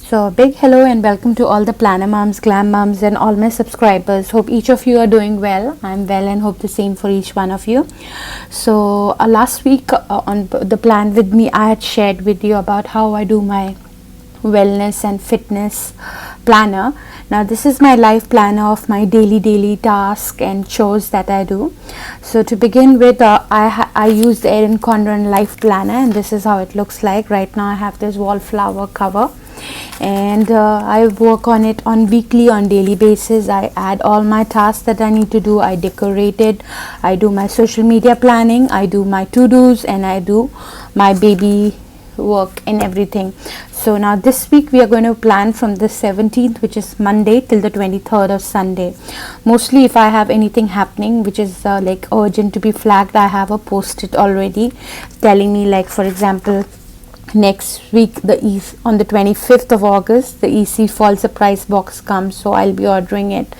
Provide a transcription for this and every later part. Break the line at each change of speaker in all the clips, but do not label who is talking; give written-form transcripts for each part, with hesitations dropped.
So, big hello and welcome to all the planner moms, glam moms, and all my subscribers. Hope each of you are doing well. I'm well and hope the same for each one of you. So, last week on the Plan With Me, I had shared with you about how I do my wellness and fitness planner. Now this is my life planner of my daily task and chores that I do. So to begin with, I use the Erin Condren life planner, and this is how it looks like. Right now I have this wallflower cover, and I work on it on weekly, on daily basis. I add all my tasks that I need to do. I decorate it. I do my social media planning. I do my to-dos, and I do my baby work and everything. So now this week we are going to plan from the 17th, which is Monday, till the 23rd of Sunday. Mostly if I have anything happening which is like urgent to be flagged, I have a post-it already telling me, like for example, next week on the 25th of August the EC fall surprise box comes, so I'll be ordering it.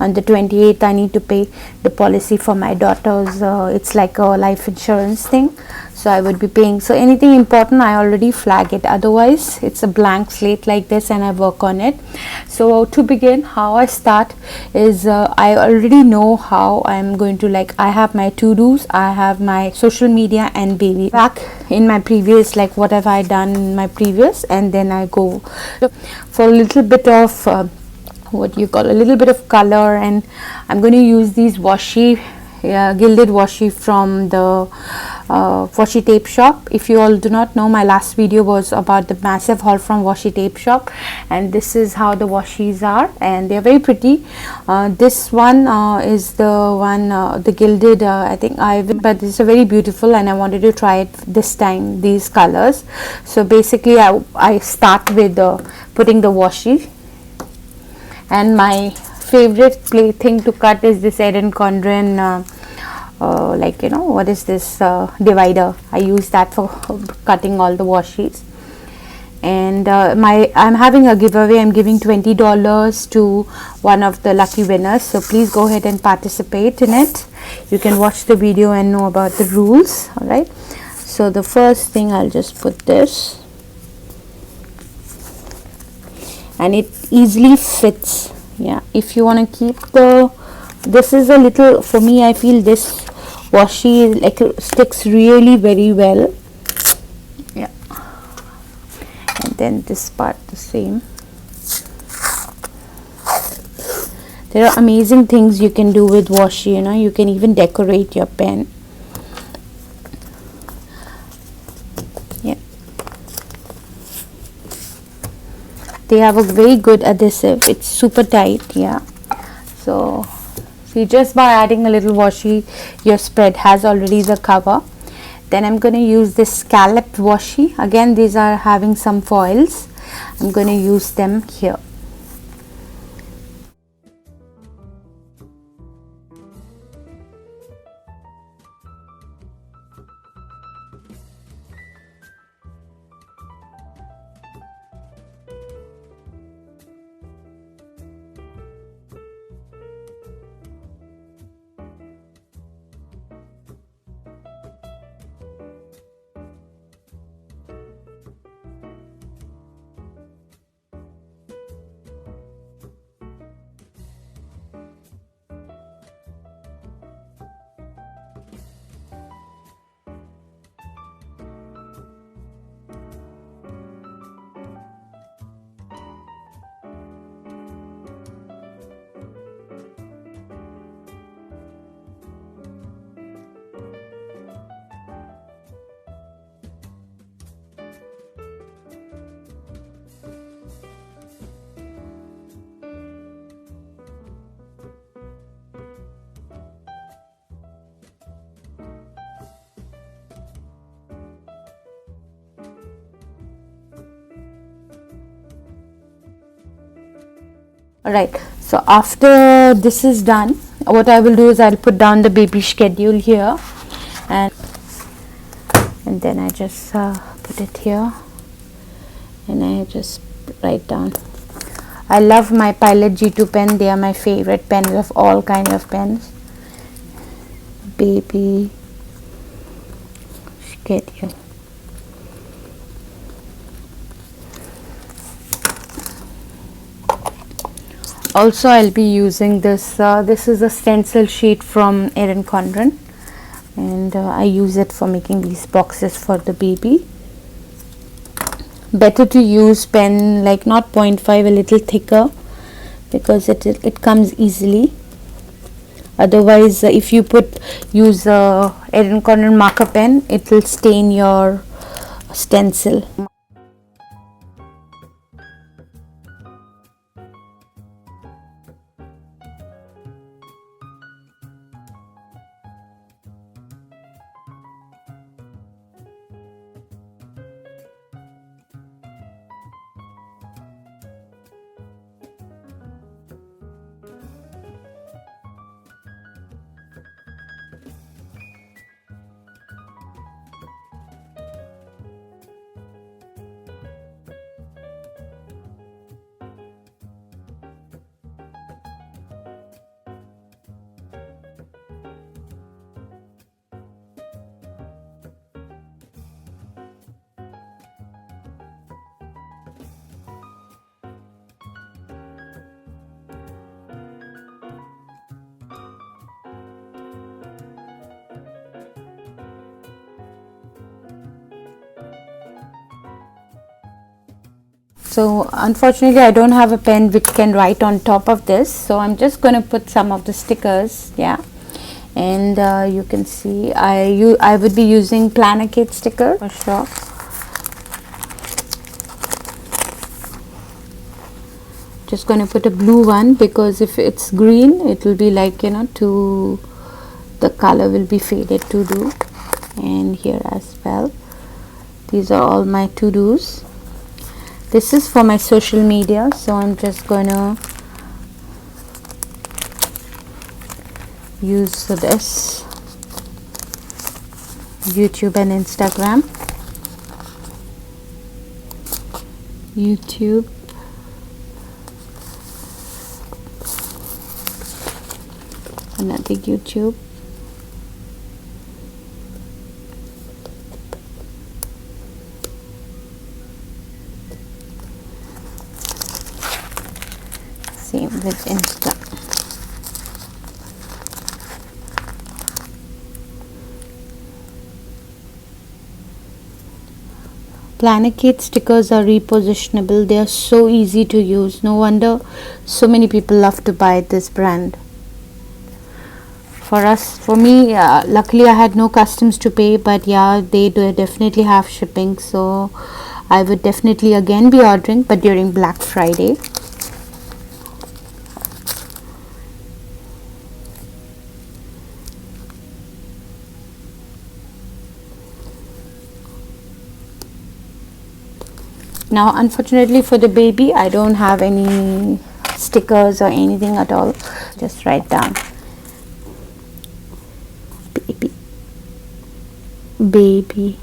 On the 28th I need to pay the policy for my daughter's, it's like a life insurance thing, so I would be paying. So anything important I already flag it, otherwise it's a blank slate like this and I work on it. So to begin, how I start is I already know how I'm going to, like I have my to-dos, I have my social media and baby. Back in my previous, like what have I done in my previous, and then I go for a little bit of what you call a little bit of color, and I'm going to use these washi gilded washi from the Washi Tape Shop. If you all do not know, my last video was about the massive haul from Washi Tape Shop, and this is how the washis are, and they're very pretty. This one is the one, the gilded, I think but it's a very beautiful, and I wanted to try it this time, these colors. So basically I start with putting the washi, and my favorite thing to cut is this Erin Condren like, you know, what is this divider. I use that for cutting all the washis. And I'm having a giveaway. I'm giving $20 to one of the lucky winners, so please go ahead and participate in it. You can watch the video and know about the rules. All right, so the first thing, I'll just put this, and it easily fits. Yeah, if you want to keep this is a little, for me I feel this washi like sticks really very well. Yeah, and then this part the same. There are amazing things you can do with washi, you know. You can even decorate your pen. Yeah, they have a very good adhesive. It's super tight. Yeah, so see, just by adding a little washi, your spread has already the cover. Then I'm going to use this scalloped washi. Again, these are having some foils. I'm going to use them here. Alright, so after this is done, what I will do is I'll put down the baby schedule here, and then I just put it here, and I just write down. I love my Pilot G2 pen. They are my favorite pens of all kinds of pens. Baby schedule. Also, I'll be using this. This is a stencil sheet from Erin Condren, and I use it for making these boxes for the baby. Better to use pen like not 0.5, a little thicker, because it comes easily. Otherwise, if you use Erin Condren marker pen, it will stain your stencil. So unfortunately I don't have a pen which can write on top of this, so I'm just going to put some of the stickers, yeah. And you can see I would be using Planner Kit sticker for sure. Just going to put a blue one, because if it's green it will be like, you know, the color will be faded to do. And here as well, these are all my to-dos. This is for my social media, so I'm just gonna use this YouTube and Instagram. YouTube, another YouTube, same with Insta. Planner Kit stickers are repositionable. They are so easy to use. No wonder so many people love to buy this brand. For me, luckily I had no customs to pay, but yeah, they do definitely have shipping, so I would definitely again be ordering, but during Black Friday. Now unfortunately for the baby I don't have any stickers or anything at all. Just write down baby,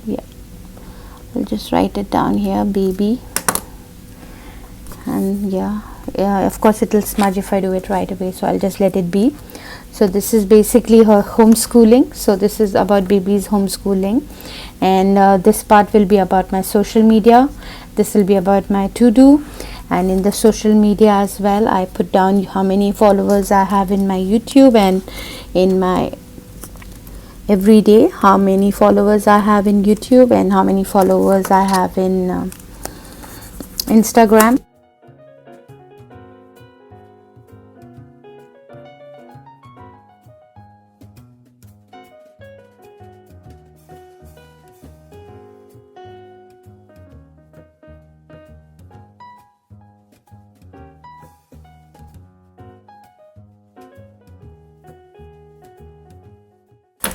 yeah, I'll just write it down here, baby. And yeah, of course it will smudge if I do it right away, so I'll just let it be. So this is basically her homeschooling. So this is about baby's homeschooling, and this part will be about my social media. This will be about my to-do, and in the social media as well I put down how many followers I have in my YouTube, and in my everyday how many followers I have in YouTube and how many followers I have in Instagram.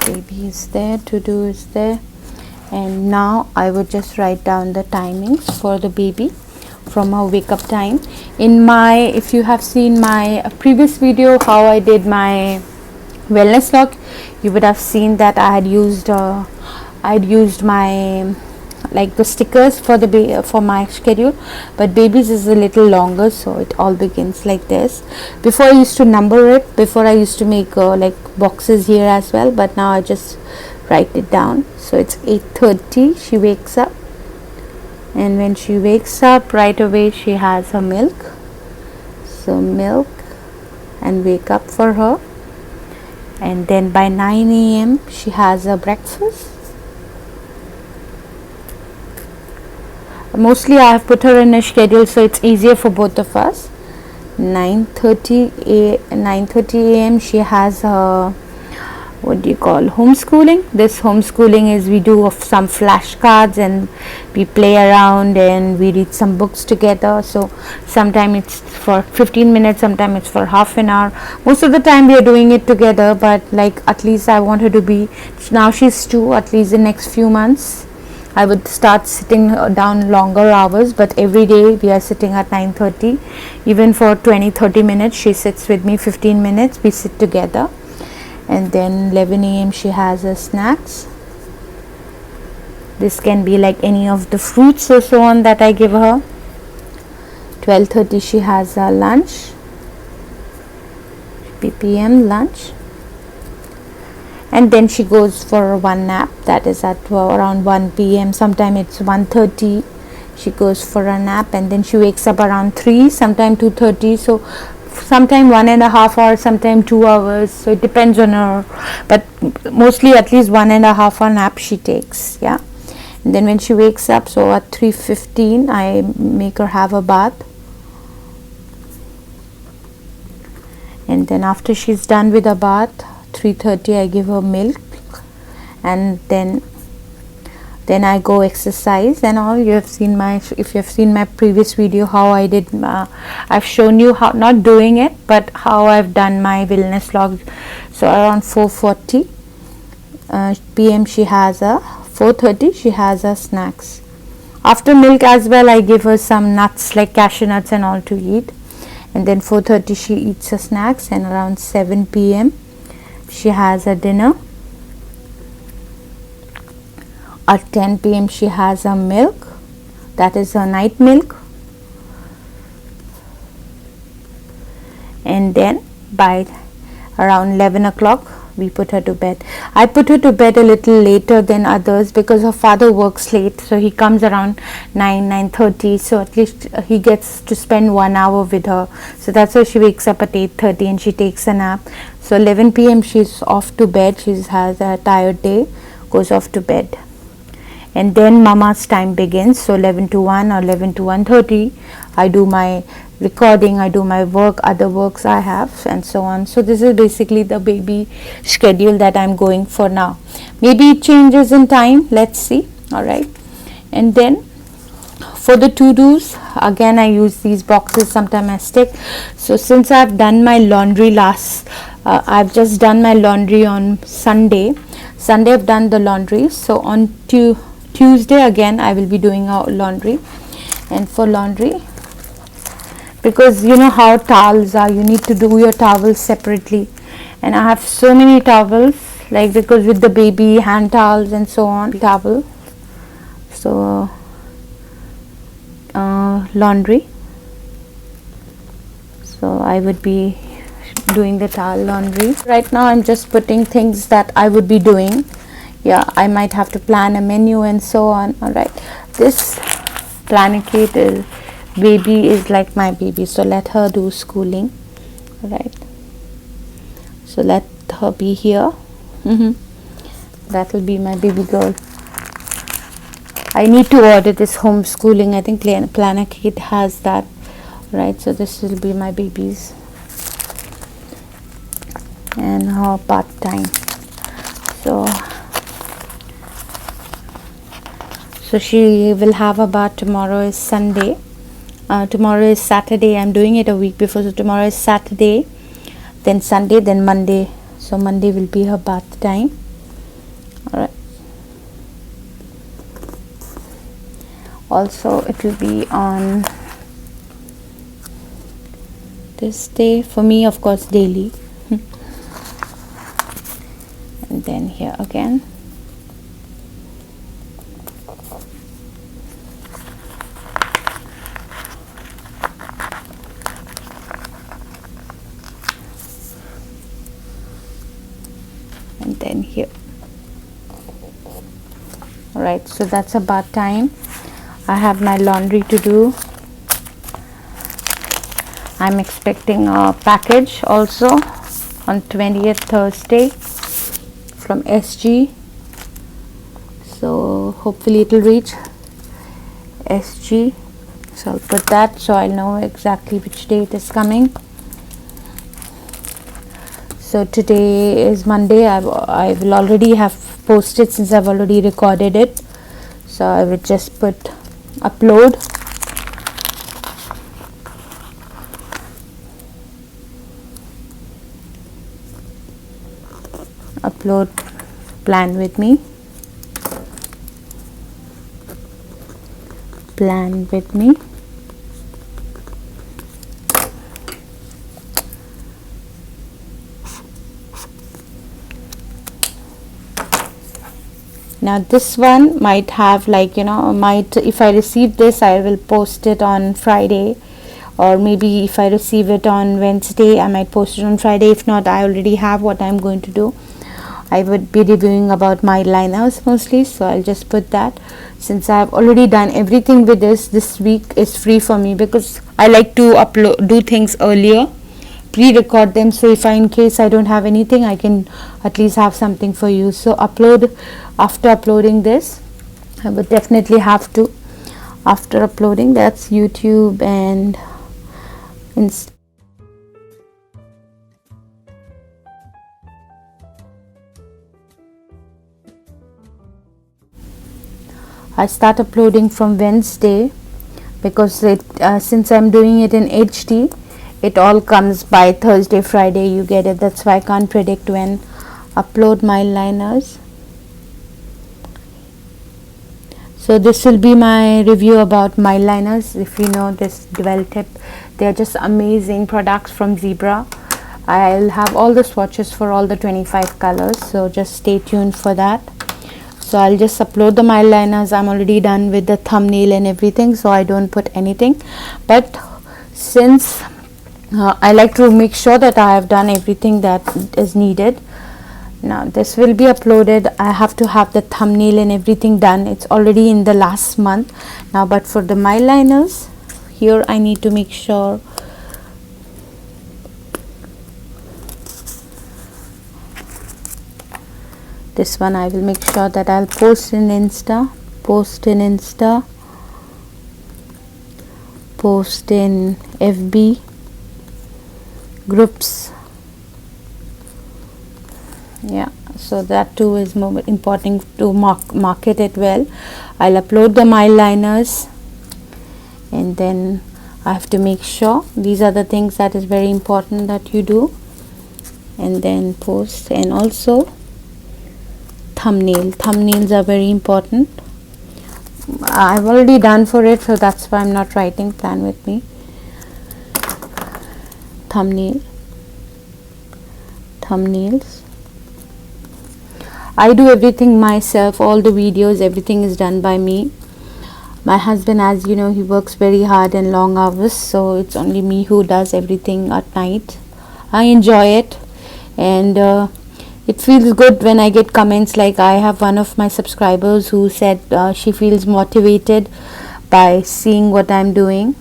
Baby is there, to do is there, and now I would just write down the timings for the baby from her wake up time. In my, if you have seen my previous video how I did my wellness log, you would have seen that I had used my like the stickers for the for my schedule, but babies is a little longer, so it all begins like this. Before I used to number it, before I used to make like boxes here as well, but now I just write it down. So it's 8:30 she wakes up, And when she wakes up, right away she has her milk. So milk and wake up for her. And then by 9 a.m. she has her breakfast. Mostly I have put her in a schedule so it's easier for both of us. 9:30 a.m. she has her, what do you call, homeschooling. This homeschooling is we do some flashcards and we play around and we read some books together. So sometimes it's for 15 minutes, sometimes it's for half an hour. Most of the time we are doing it together, but like at least I want her to be, now she's 2, at least the next few months I would start sitting down longer hours, but every day we are sitting at 9:30. Even for 20-30 minutes she sits with me, 15 minutes we sit together. And then 11 a.m. she has her snacks. This can be like any of the fruits or so on that I give her. 12:30 she has her lunch, p.m. lunch. And then she goes for one nap, that is at around 1 p.m. Sometimes it's 1:30 she goes for a nap, and then she wakes up around 3, sometimes 2:30. So sometime 1.5 hours, sometime 2 hours, so it depends on her, but mostly at least 1.5 hour nap she takes. Yeah. And then when she wakes up, so at 3:15 I make her have a bath, and then after she's done with a bath, 3:30 I give her milk, and then I go exercise and all. You have seen my, if you have seen my previous video how I did, I've shown you how, not doing it, but how I've done my wellness log. So around 4:40 p.m. she has a, 4:30 she has her snacks. After milk as well I give her some nuts like cashew nuts and all to eat, and then 4:30 she eats her snacks, and around 7 p.m. she has a dinner. At 10 p.m. she has a milk, that is her night milk. And then by around 11 o'clock we put her to bed. I put her to bed a little later than others because her father works late, so he comes around 9:30, so at least he gets to spend 1 hour with her. So that's why she wakes up at 8:30 and she takes a nap. So 11 p.m. she's off to bed, she has a tired day, goes off to bed. And then mama's time begins. So 11 to 1 or 11 to 1:30 I do my recording, I do my work, other works I have, and so on. So this is basically the baby schedule that I'm going for now. Maybe it changes in time, let's see. All right. And then for the to-dos, again I use these boxes, sometimes I stick. So since I've done my laundry I've just done my laundry on Sunday I've done the laundry. So on Tuesday again I will be doing our laundry. And for laundry, because you know how towels are, you need to do your towels separately, and I have so many towels, like because with the baby, hand towels and so on, towel. So laundry, so I would be doing the towel laundry. Right now I'm just putting things that I would be doing. Yeah, I might have to plan a menu and so on. All right, this Planicate is, baby is like my baby, so let her do schooling. All right, so let her be here. That will be my baby girl. I need to order this homeschooling, I think Planicate has that. Right, so this will be my babies and her part time. So she will have a bath. Tomorrow is Sunday, tomorrow is Saturday. I'm doing it a week before, so tomorrow is Saturday, then Sunday, then Monday. So Monday will be her bath time. All right, also it will be on this day for me, of course, daily. And then here again, and then here. All right, so that's a bath time. I have my laundry to do. I'm expecting a package also on 20th Thursday from SG, so hopefully it will reach SG. So I'll put that so I know exactly which day it is coming. So today is Monday. I will already have posted since I've already recorded it, so I will just put upload. Upload plan with me. Plan with me. Now this one might have, like, you know, might, if I receive this, I will post it on Friday, or maybe if I receive it on Wednesday, I might post it on Friday. If not, I already have what I'm going to do. I would be reviewing about my liners mostly, so I'll just put that. Since I've already done everything with this week is free for me, because I like to do things earlier, pre-record them, so if in case I don't have anything, I can at least have something for you. So upload. After uploading this, I would definitely have to, after uploading, that's YouTube and Insta. I start uploading from Wednesday, because it since I'm doing it in HD, it all comes by Thursday, Friday, you get it. That's why I can't predict when upload my liners. So this will be my review about my liners. If you know this Dwell Tip, they are just amazing products from Zebra. I'll have all the swatches for all the 25 colors, so just stay tuned for that. So I'll just upload the mile liners. I'm already done with the thumbnail and everything, so I don't put anything. But since I like to make sure that I have done everything that is needed. Now this will be uploaded. I have to have the thumbnail and everything done. It's already in the last month now, but for the mile liners, here I need to make sure this one I will make sure that I'll post in Insta, post in FB groups. Yeah, so that too is more important to market it well. I'll upload the mile liners, and then I have to make sure these are the things that is very important that you do, and then post. And also thumbnails are very important. I've already done for it, so that's why I'm not writing. Plan with me. Thumbnails. I do everything myself. All the videos, everything is done by me. My husband, as you know, he works very hard and long hours, so it's only me who does everything at night. I enjoy it, and it feels good when I get comments. Like, I have one of my subscribers who said she feels motivated by seeing what I'm doing,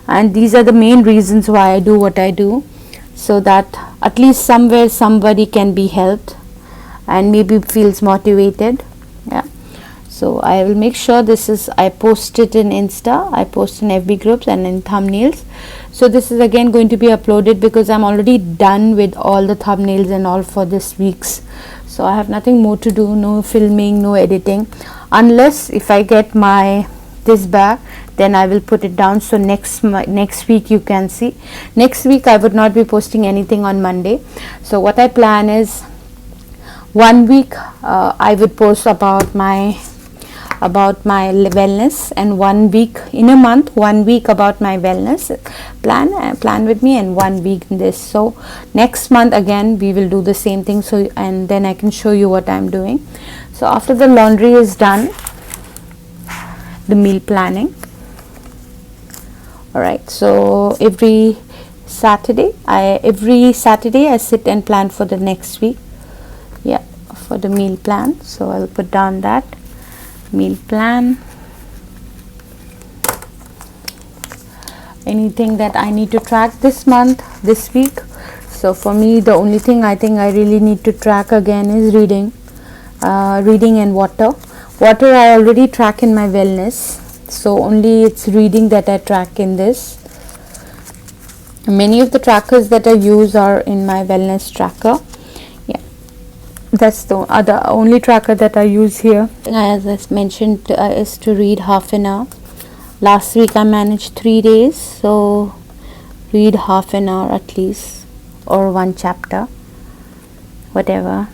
and these are the main reasons why I do what I do, so that at least somewhere somebody can be helped and maybe feels motivated. Yeah, so I will make sure this is, I post it in Insta, I post in FB groups and in thumbnails. So this is again going to be uploaded, because I'm already done with all the thumbnails and all for this week's. So I have nothing more to do, no filming, no editing, unless if I get this back, then I will put it down. So next week you can see. Next week I would not be posting anything on Monday. So what I plan is, 1 week I would post about my wellness, and 1 week in a month, 1 week about my wellness plan with me, and 1 week in this. So next month again we will do the same thing, so, and then I can show you what I'm doing. So after the laundry is done, the meal planning. All right, so every Saturday I sit and plan for the next week. Yeah, for the meal plan. So I'll put down that meal plan. anything that I need to track this month, this week. So for me, the only thing I think I really need to track again is reading and water. Water I already track in my wellness, so only it's reading that I track in this. Many of the trackers that I use are in my wellness tracker. Yeah, that's the only tracker that I use here. As I mentioned, is to read half an hour. Last week I managed 3 days, so read half an hour at least, or one chapter, whatever.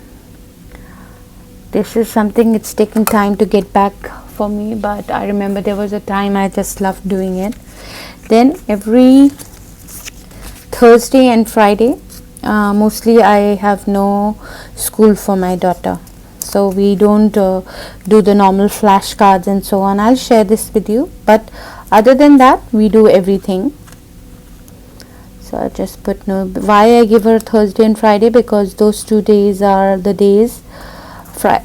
This is something, it's taken time to get back for me, but I remember there was a time I just loved doing it. Then every Thursday and Friday, mostly I have no school for my daughter, so we don't do the normal flashcards and so on. I'll share this with you, but other than that we do everything. So I just put no. Why I give her Thursday and Friday? Because those 2 days are the days.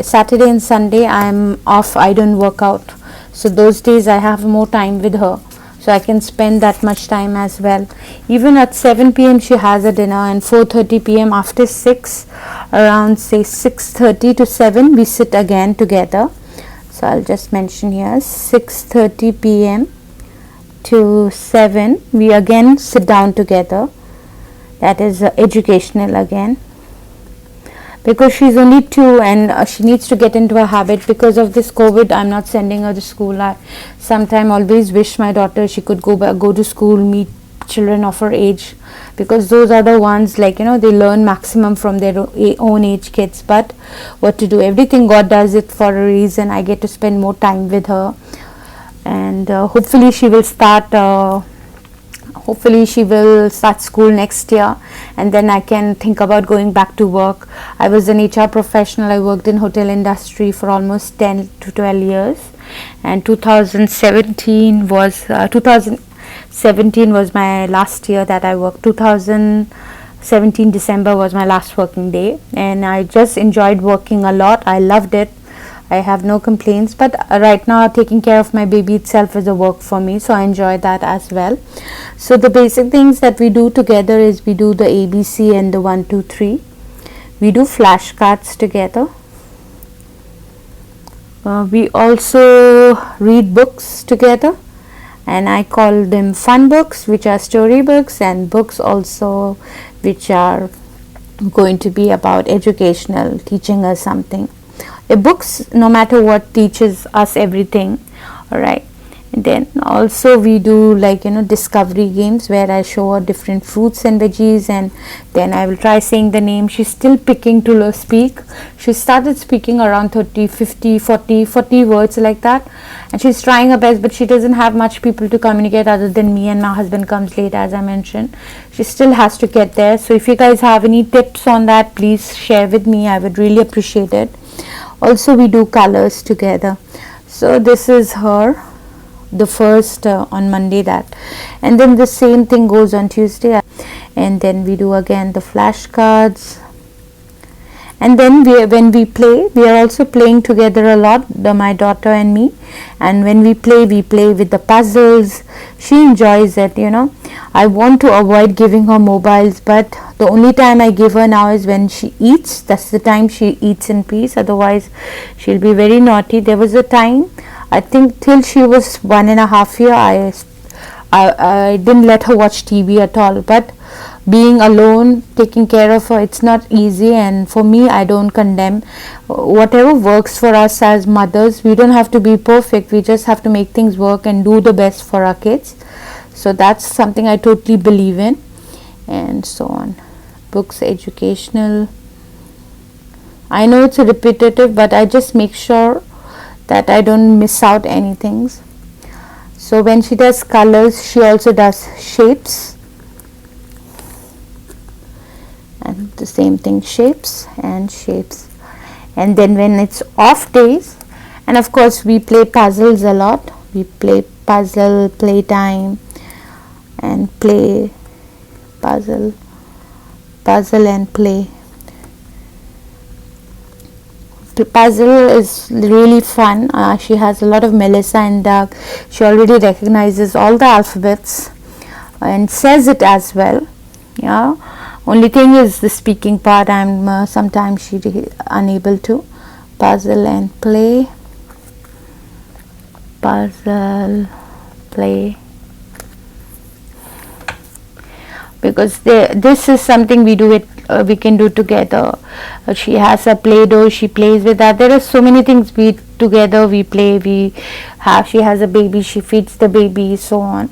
Saturday and Sunday I'm off, I don't work out, so those days I have more time with her, so I can spend that much time as well. Even at 7 p.m. she has a dinner, and 4:30 p.m. after 6, around say 6:30 to 7 we sit again together. So I'll just mention here 6:30 p.m. to 7 we again sit down together. That is educational again, because she's only 2 and she needs to get into a habit. Because of this COVID, I'm not sending her to school. I sometimes always wish my daughter she could go to school, meet children of her age, because those are the ones, like, they learn maximum from their own age kids. But what to do, everything God does it for a reason. I get to spend more time with her, and hopefully she will start school next year, and then I can think about going back to work. I was an HR professional. I worked in hotel industry for almost 10 to 12 years, and 2017 was my last year that I worked. 2017 December was my last working day, and I just enjoyed working a lot. I loved it. I have no complaints, but right now taking care of my baby itself is a work for me, so I enjoy that as well. So the basic things that we do together is we do the ABC and the 1 2 3. We do flashcards together. We also read books together, and I call them fun books, which are story books, and books also which are going to be about educational, teaching us something. Books, no matter what, teaches us everything. All right. And then also we do, like, discovery games, where I show her different fruits and veggies, and then I will try saying the name. She's still picking to speak. She started speaking around 30, 50, 40 words like that, and she's trying her best, but she doesn't have much people to communicate other than me, and my husband comes late, as I mentioned. She still has to get there. So if you guys have any tips on that, please share with me. I would really appreciate it. Also we do colors together. So this is her, the first on Monday, that, and then the same thing goes on Tuesday, and then we do again the flashcards. And then when we play, we are also playing together a lot, my daughter and me. And when we play with the puzzles. She enjoys it. I want to avoid giving her mobiles, but the only time I give her now is when she eats. That's the time she eats in peace. Otherwise she'll be very naughty. There was a time, I think till she was 1.5 years, I didn't let her watch TV at all. But being alone, taking care of her, it's not easy, and for me, I don't condemn. Whatever works for us as mothers, we don't have to be perfect. We just have to make things work and do the best for our kids. So that's something I totally believe in, and so on. Books, educational. I know it's repetitive, but I just make sure that I don't miss out anything. So when she does colors, she also does shapes. And the same thing, shapes and shapes. And then when it's off days, and of course we play puzzles a lot. We play puzzle, playtime, and play puzzle and play. Puzzle is really fun. She has a lot of Melissa and Doug. She already recognizes all the alphabets. and says it as well. Yeah, only thing is the speaking part, I'm sometimes she unable to. Puzzle and play, puzzle, play, because this is something we do it, we can do together. She has a play-doh, she plays with that. There are so many things we together, we play, we have. She has a baby, she feeds the baby, so on.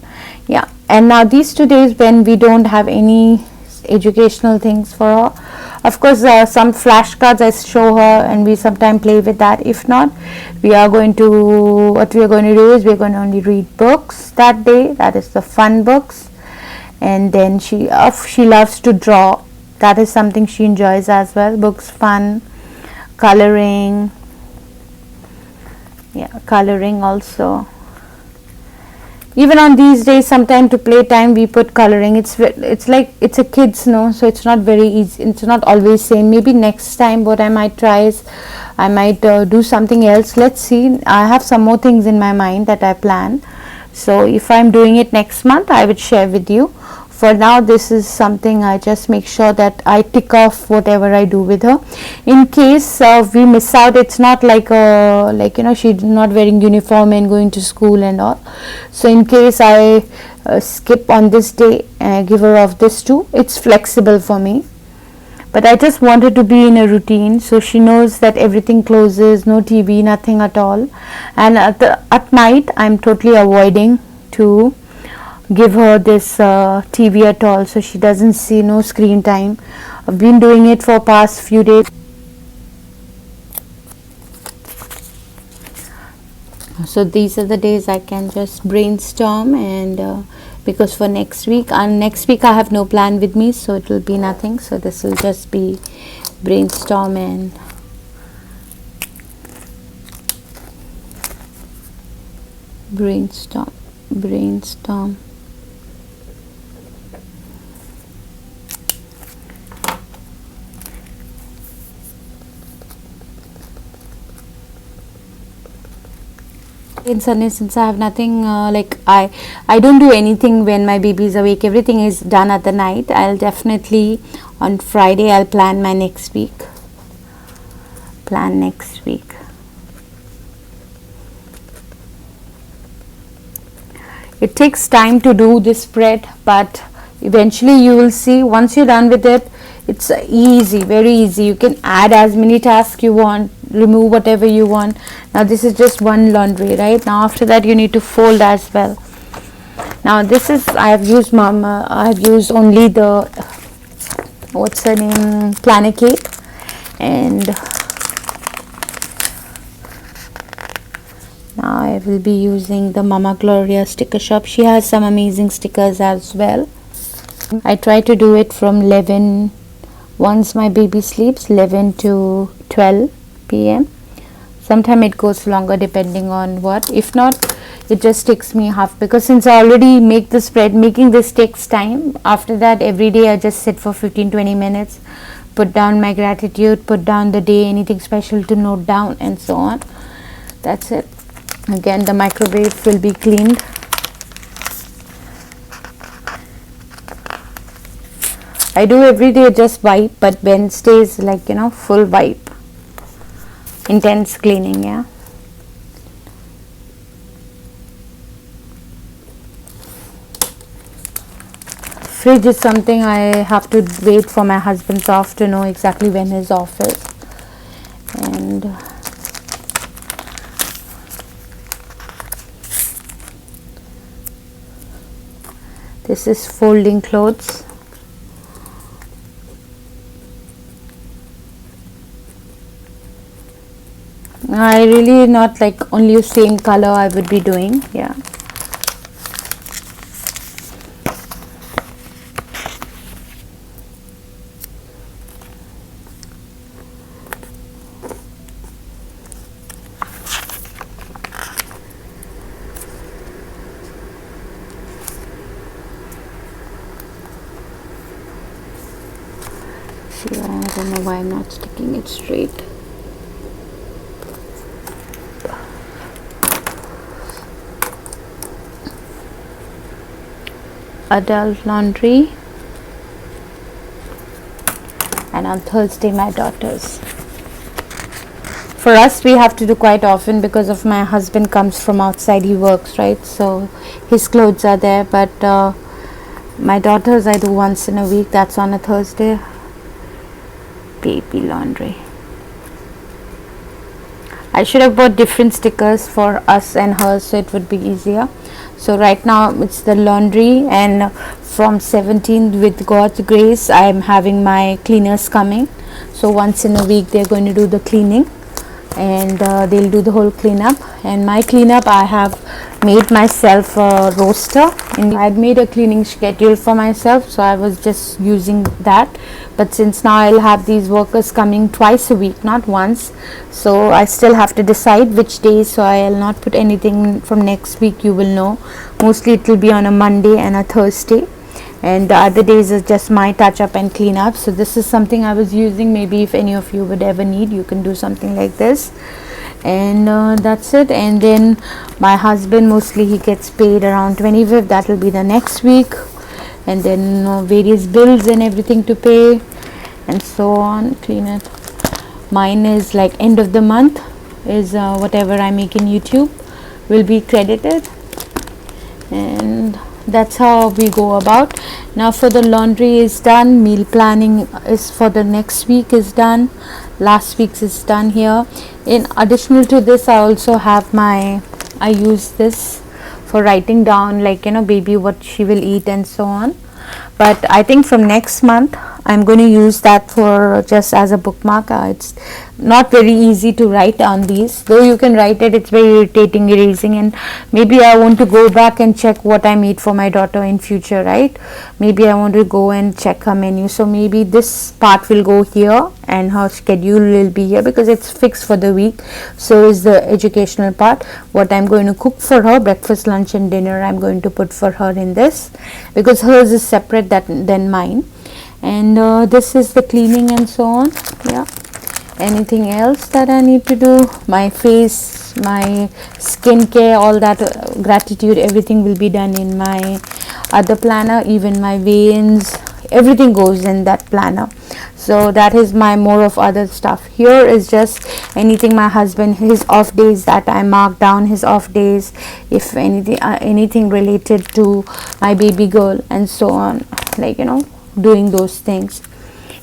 Yeah, and now these 2 days when we don't have any educational things for her, of course some flashcards I show her and we sometimes play with that. If not, what we are going to do is we're going to only read books that day, that is the fun books. And then she loves to draw, that is something she enjoys as well. Books, fun, coloring, yeah, coloring also. Even on these days, sometime to play time we put coloring. It's like it's a kids, no, so it's not very easy, it's not always same. Maybe next time what I might try is I might do something else. Let's see, I have some more things in my mind that I plan, so if I'm doing it next month I would share with you. For now, this is something I just make sure that I tick off whatever I do with her. In case we miss out, it's not like she's not wearing uniform and going to school and all. So in case I skip on this day and I give her off this too, it's flexible for me. But I just want her to be in a routine, so she knows that everything closes, no TV, nothing at all. And at night, I'm totally avoiding to give her this TV at all, so she doesn't see, no screen time. I've been doing it for past few days. So these are the days I can just brainstorm, and because for next week I have no plan with me, so it will be nothing. So this will just be brainstorm and brainstorm. In Sunday, since I have nothing, I don't do anything when my baby is awake. Everything is done at the night. I'll definitely on Friday I'll plan my next week. It takes time to do this spread, but eventually you will see once you're done with it, it's easy, very easy. You can add as many tasks you want, remove whatever you want. Now this is just one laundry, right? Now after that you need to fold as well. Now this is, I have used only the, what's her name, Planicate, and now I will be using the Mama Gloria sticker shop. She has some amazing stickers as well. I try to do it from 11, once my baby sleeps, 11 to 12 p.m. Sometime it goes longer depending on what. If not, it just takes me half, because since I already make the spread, making this takes time. After that, every day I just sit for 15-20 minutes, put down my gratitude, put down the day, anything special to note down, and so on. That's it. Again, the microwave will be cleaned. I do every day just wipe, but Wednesday is like, full wipe, intense cleaning. Yeah, fridge is something I have to wait for my husband's off to know exactly when his off is. And this is folding clothes. I really not like only same color I would be doing. Yeah, see, I don't know why I'm not sticking it straight. adult laundry, and on Thursday my daughter's. For us, we have to do quite often because of my husband comes from outside, he works, right? So his clothes are there, but my daughter's I do once in a week, that's on a Thursday. Baby laundry. I should have bought different stickers for us and her so it would be easier. So right now it's the laundry, and from 17th, with God's grace, I am having my cleaners coming. So once in a week they're going to do the cleaning, and they'll do the whole cleanup. And my cleanup, I have made myself a roster, and I had made a cleaning schedule for myself, so I was just using that. But since now I'll have these workers coming twice a week, not once, so I still have to decide which days. So I'll not put anything from next week, you will know. Mostly it will be on a Monday and a Thursday, and the other days is just my touch up and clean up. So this is something I was using. Maybe if any of you would ever need, you can do something like this. And that's it. And then my husband, mostly he gets paid around 25th, that will be the next week, and then various bills and everything to pay and so on. Clean it. Mine is like end of the month is whatever I make in YouTube will be credited, and that's how we go about. Now for the laundry is done, meal planning is for the next week is done, last week's is done here. In additional to this, I also have I use this for writing down, like baby what she will eat and so on. But I think from next month I'm going to use that for just as a bookmark. It's not very easy to write on these, though you can write it, it's very irritating erasing, and maybe I want to go back and check what I made for my daughter in future, right? Maybe I want to go and check her menu, so maybe this part will go here and her schedule will be here because it's fixed for the week. So is the educational part. What I'm going to cook for her, breakfast, lunch and dinner, I'm going to put for her in this because hers is separate than mine. And this is the cleaning and so on. Yeah, anything else that I need to do, my face, my skincare, all that, gratitude, everything will be done in my other planner. Even my veins, everything goes in that planner. So that is my more of other stuff. Here is just anything my husband, his off days, that I mark down his off days, if anything related to my baby girl and so on, like doing those things.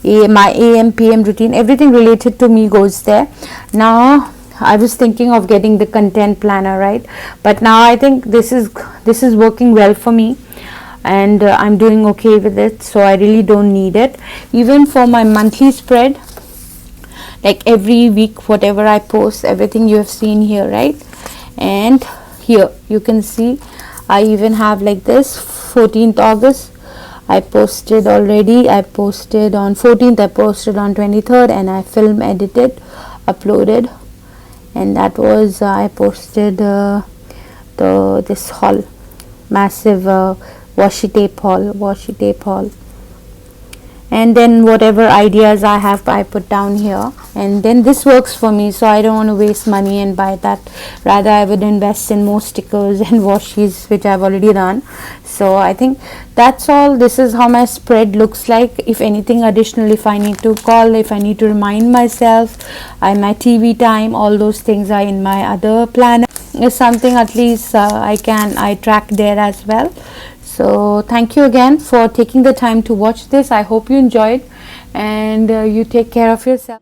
My AM PM routine, everything related to me goes there. Now I was thinking of getting the content planner, right? But now I think this is working well for me, and I'm doing okay with it, so I really don't need it. Even for my monthly spread, like every week whatever I post, everything you have seen here, right? And here you can see I even have like this 14th August I posted already. I posted on 14th, I posted on 23rd, and I film edited, uploaded, and that was I posted this haul, massive washi tape haul, and then whatever ideas I have I put down here, and then this works for me, so I don't want to waste money and buy that. Rather I would invest in more stickers and washies, which I've already done. So I think that's all. This is how my spread looks like. If anything additional, if I need to call, if I need to remind myself, my TV time, all those things are in my other planner. Is something at least I track there as well. So thank you again for taking the time to watch this. I hope you enjoyed, and you take care of yourself.